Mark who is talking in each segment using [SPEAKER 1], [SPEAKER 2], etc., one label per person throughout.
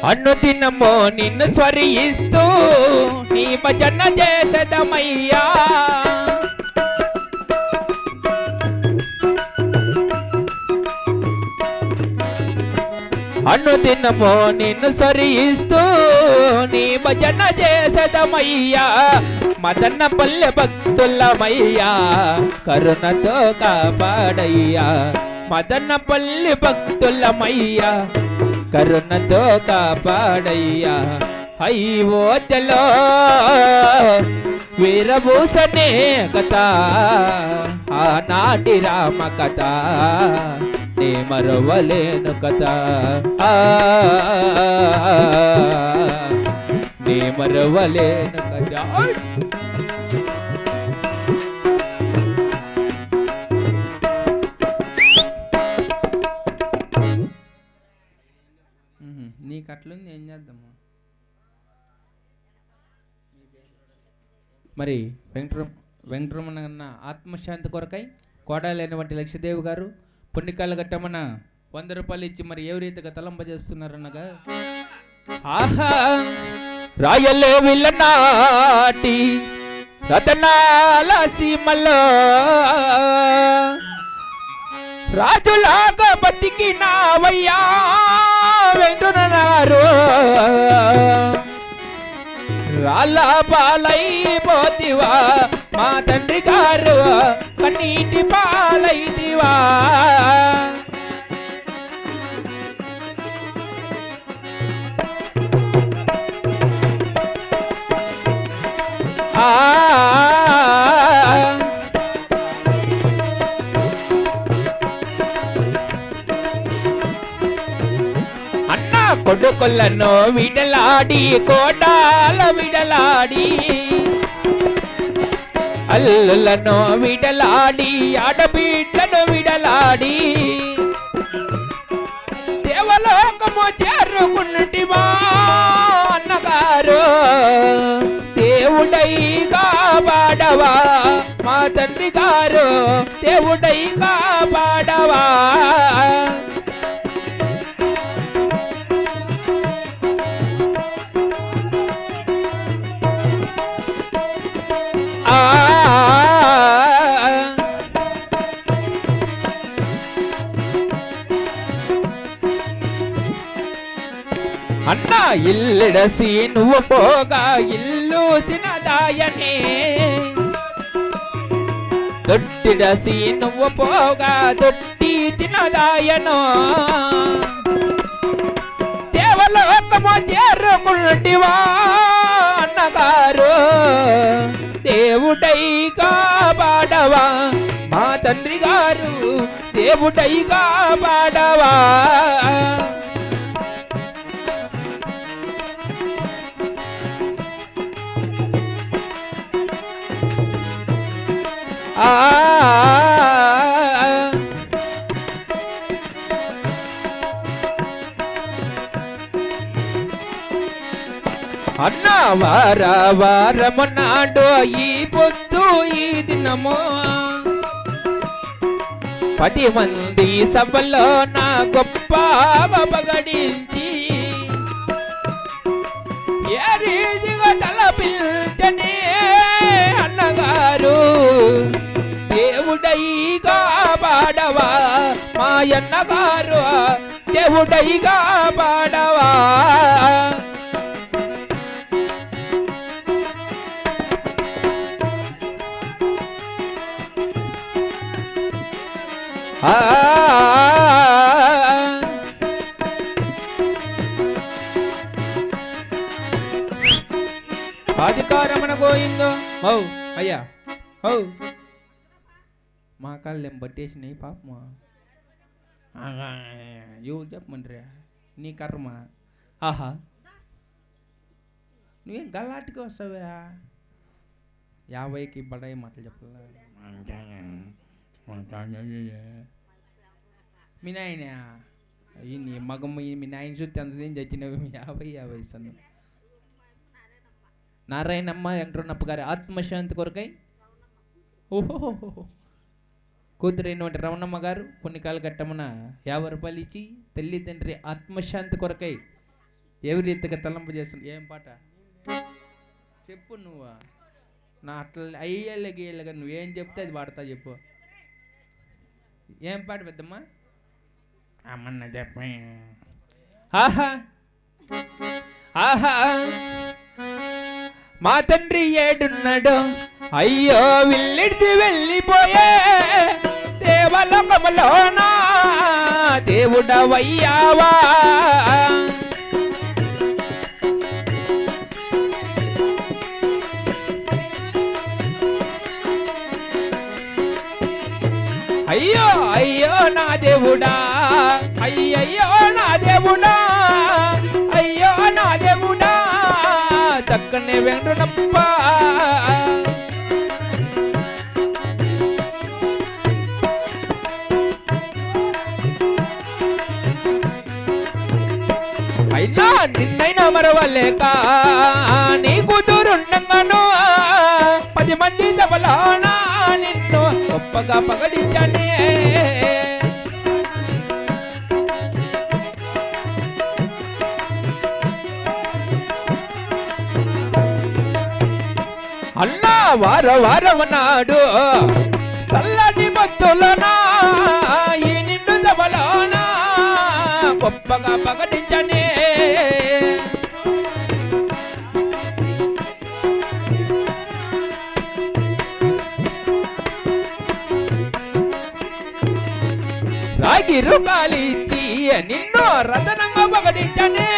[SPEAKER 1] అనుదినము నిన్ను స్మరిస్తూ నీ భజన చేసదమయ్యా. అనుదినము నిన్ను స్మరిస్తూ నీ భజన చేసదమయ్యా. మదన పల్లె భక్తులమయ్యా, కరుణతో కాపాడయ్యా. మదన పల్లె భక్తులమయ్యా, కరుణతో కాపాడయ్యా. అయోధ్యలో వీరభూషణే కథ, ఆనాటి రామ కథ నే మరవలేను కథ, నే మరవలేను కథ. నీకు అట్లుంది, ఏం చేద్దాము మరి. వెంకటరమణ అన్న ఆత్మశాంతి కొరకై కోడాలైనటువంటి లక్ష్మీదేవి గారు పుణ్యకాలు గట్టమన 100 రూపాయలు ఇచ్చి మరి ఏ రీతిగా తలంపజేస్తున్నారనగా, ఆహా రాయలే విల్లనాటి రతనాల సీమలో రాజులాగా బతికినావయ్యా వెంటున్నారు. రాళ్ళ పాలైపోతివా మా తండ్రి గారు, కన్నీటి పాలైతివా. అన్నా కొడుకులను విడలాడి కోడాల విడలాడి, అల్లులను విడలాడి ఆడబిడ్డను విడలాడి, దేవలోకము చేరుకున్నటివా అన్నగారు. దేవుడై కాపాడవా మా తండ్రి గారు, దేవుడై కాపాడవా. అన్నా ఇల్లెడసి నువ్వు పోగా ఇల్లు సినదాయనే, దొట్టిడసి నువ్వు పోగా దొట్టి తినదాయనో. దేవలోకము చేరుకుంటివా అన్నగారు, దేవుడై కాపాడవా మా తండ్రి గారు, దేవుడై కాపాడవా. అన్నా వారము నాడు ఈ పొద్దు ఈ దినము 10 మంది సభలో నా గొప్ప పగడించి, ఏ రీతిగా తలపిల్చనే అన్నగారు, దేవుడై కాపాడవా మాయన్నగారు, దేవుడై కాపాడవా. అధికారమన గోయిందో ఓ అయ్యా ఓ మా కాళ్ళేం పట్టేసినాయి పాపమా. ఎవరు చెప్పమంటారా నీ కర్మ. ఆహా నువ్వేం గల్లాటికి వస్తావా? 50కి బడాయి మాటలు చెప్పాలా? మీ నాయన నీ మగమ్మ మీ నాయన చూస్తే అంతదేం చచ్చినవి 50 సన్ను. నారాయణమ్మ వెంకటరమణప్ప గారి ఆత్మశాంతి కొరకై ఓహో కూతురైనటువంటి రమణమ్మ గారు కొన్ని కాలు కట్టమన 50 రూపాయలు ఇచ్చి తల్లిదండ్రి ఆత్మశాంతి కొరకై ఏ రీతిగా తలంపు చేస్తుంది? ఏం పాట చెప్పు నువ్వు? నా అట్లా అయ్యేళ్ళకి వీళ్ళగా నువ్వేం చెప్తే అది పాడతా చెప్పు. ఏం పాట పెద్దమ్మా? అమ్మన్న చెప్ప. ఆహా ఆహా మా తండ్రి ఏడున్నాడు, అయ్యో విల్లిడిచి వెళ్ళిపోయే దేవలోకములోనా దేవుడవయ్యావా. అయ్యో అయ్యో నా దేవుడా, అయ్యయ్యో నా దేవుడా, అయ్యో నా దేవుడా చక్కని వెంకటరమణప్ప. అయినా నిన్నైనా మరవలేక నీ కూతురుండగాను 10 మంది సభలోనా నిన్ను గొప్పగా పగడించనే. అన్నా వారం నాడు చల్లని భక్తులనా ఈ నిండు సభలోనా గొప్పగా పగడించనే. రాగిరు కాలిచ్చి నిన్ను రతనంగా పగడించనే.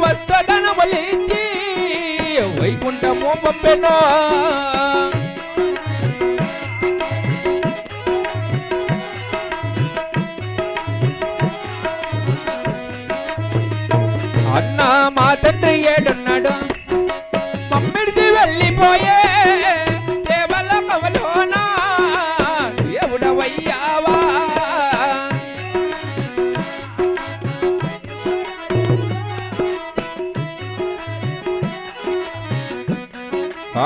[SPEAKER 1] వస్త్రధనములిచ్చి వైకుంఠము పంపెను. అన్న మా తండ్రి ఏడున్నాడు, మమ్మిడిది వెళ్ళిపోయే దేవలోకములోనా దేవుడవయ్యావా.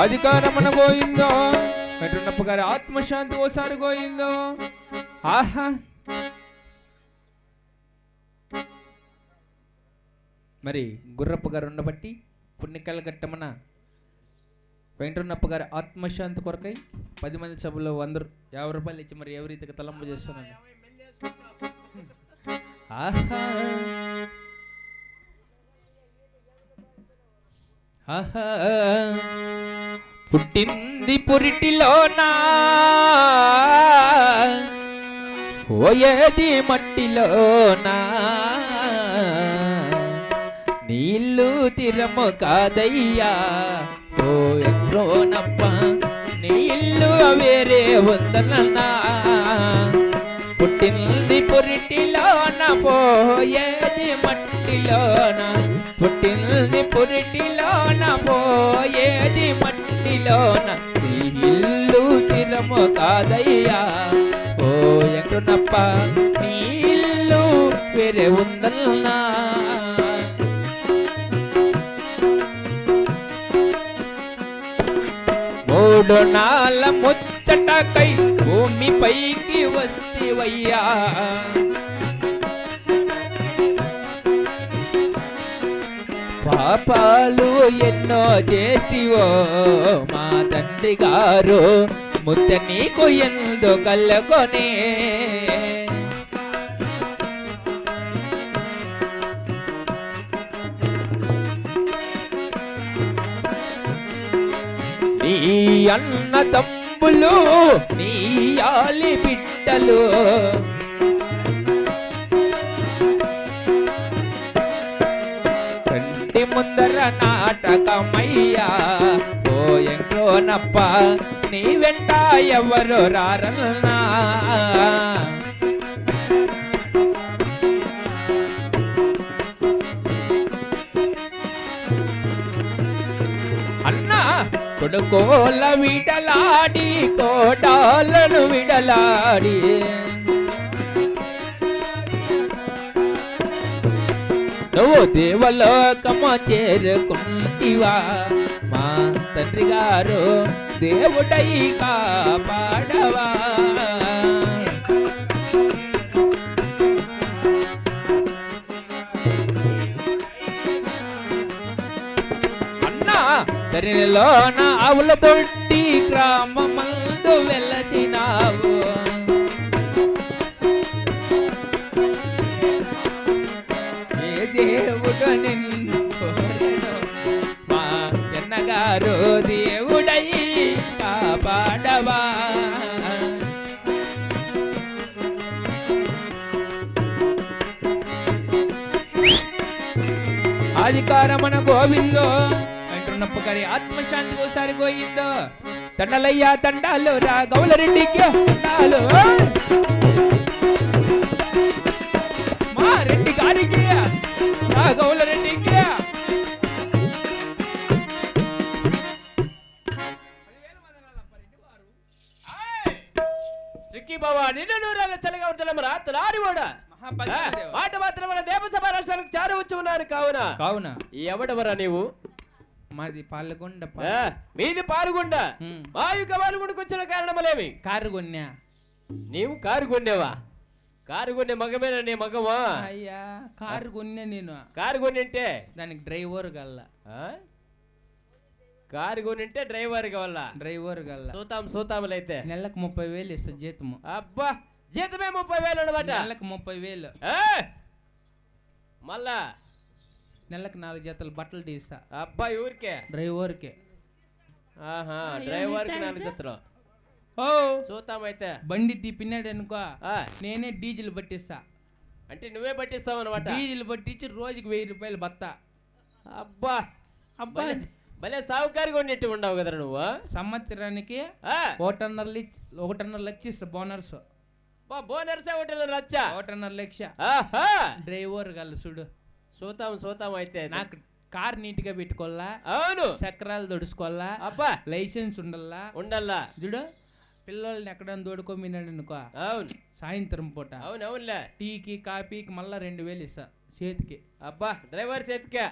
[SPEAKER 1] అధికారమున గోయిందో వెంకటరమణప్ప గారి ఆత్మశాంతి ఓసారి గోయిందో. ఆహా మరి గుర్రప్ప గారు ఉండబట్టి పుణ్యకాల ఘట్టమన వెంకటరమణప్ప గారి ఆత్మశాంతి కొరకై 10 మంది సభలో 150 రూపాయలు ఇచ్చి మరి ఎవరి రీతిగా తలంపు చేస్తున్నాను. ఆహా ఆహా పుట్టింది పురిటిలోనా పోయేది మట్టిలోనా నీళ్ళు తిరము కాదయ్యా ఓ ఎంట్రోనప్ప నీళ్ళు వేరే ఉందలన్నా. పుట్టింది పురిటిలోన పోయేది మట్టిలోన, పుట్టింది పురిటిలోన పోయేది మట్టిలోన నీళ్ళు తిరము కాదయ్యా ఓ ఎంట్రోనప్ప నీళ్ళు వేరే ఉందలన్నా. మూడు నాల ముచ్చటకై భూమి పైకి వస్తివయ్యా, పాపాలు ఎన్నో చేతివో మా తండ్రి గారు ముద్ద నీకు ఎందు కళ్ళకొనే. నీ అన్న తమ్ములు నీ ఆలి బిడ్డలు కంటి ముందర నాటకమయ్యా ఓ ఎంట్రోనప్ప నీ వెంట ఎవరు రారన్నా. అన్నా కొడుకోల విడలాడి కోటాలను విడలాడి నువ్వు దేవలోకము చేరుకుంటివా మా తండ్రి గారు దేవుడై కాపాడవా. ధరణిలోన ఆవుల తొట్టి గ్రామమందు వెలచినావు. ఏ దేవుడు నిన్ను కోరెను, మా జన్నగారు దేవుడై కాపాడవా. అధికారమన గోవిందో వెంట్రున్నప్ప గారి ఆత్మశాంతికి ఒకసారి గోయిందో. తండలయ్యా తండాలు రా గౌలరెడ్డికి తండాలు, మా రెడ్డి గారికి రా గౌలరెడ్డికి.
[SPEAKER 2] బాబా నిన్ను నూరేళ్ళ చలిగా ఉంటున్నామరా తలారివాడా మాట మాత్రం మన దేవసభ రాష్ట్రాలకు చేరవచ్చు ఉన్నారు. కావున ఎవడవరా నీవు?
[SPEAKER 1] మాది పాల్గొండ.
[SPEAKER 2] మీది పాల్గొండ. మా యొక్క పాల్గొండకు వచ్చిన కారణమలేమి?
[SPEAKER 1] కారు కొన్నా.
[SPEAKER 2] నీవు కారు కొన్నావా? కారు కొనే మగమేనా నీ మగమా?
[SPEAKER 1] అయ్యా కారు కొన్నా నేను.
[SPEAKER 2] కారు కొనింటే
[SPEAKER 1] దానికి డ్రైవర్ గల్లా.
[SPEAKER 2] కారు కొనింటే డ్రైవర్ కావాలా?
[SPEAKER 1] డ్రైవర్ గల్లా.
[SPEAKER 2] సూతాములైతే
[SPEAKER 1] నెలకు 30,000 ఇస్తా జీతము.
[SPEAKER 2] అబ్బా జీతమే 30,000 అనమాట.
[SPEAKER 1] నెలకు 30,000.
[SPEAKER 2] మళ్ళా
[SPEAKER 1] నెలకు 4 జతలు బట్టలు తీస్తా.
[SPEAKER 2] అబ్బా ఊరికే
[SPEAKER 1] డ్రైవర్కే.
[SPEAKER 2] ఆహా డ్రైవర్ కి 4 జతలు.
[SPEAKER 1] ఓ
[SPEAKER 2] చూతామైతే
[SPEAKER 1] బండి తిప్పినాడు అనుకో నేనే డీజిల్ పట్టిస్తా.
[SPEAKER 2] అంటే నువ్వే పట్టిస్తావు అనమాట?
[SPEAKER 1] డీజిల్ పట్టించి రోజుకి 1000 రూపాయలు బత్తా.
[SPEAKER 2] అబ్బా అబ్బా భలే సావుకారిగా ఉన్నట్టు ఉండవు కదా నువ్వు.
[SPEAKER 1] సంవత్సరానికి 1.5 లక్ష ఇస్తా బోనర్స్.
[SPEAKER 2] బోనర్సే 1.5 లక్ష.
[SPEAKER 1] 1.5 లక్ష. డ్రైవర్ గల్లు చూడు.
[SPEAKER 2] చూతాం అయితే
[SPEAKER 1] నాకు కార్ నీట్ గా పెట్టుకోవాలా.
[SPEAKER 2] అవును.
[SPEAKER 1] చక్రాలు దొడుచుకోవాలా.
[SPEAKER 2] అబ్బా
[SPEAKER 1] లైసెన్స్ ఉండాలా. చూడు పిల్లల్ని ఎక్కడైనా దోడుకోమినాడు అనుకో.
[SPEAKER 2] అవును.
[SPEAKER 1] సాయంత్రం పూట.
[SPEAKER 2] అవునవునులే.
[SPEAKER 1] టీకి కాఫీకి మళ్ళా 2,000 ఇస్తా చేతికి.
[SPEAKER 2] అబ్బా డ్రైవర్ చేతికే.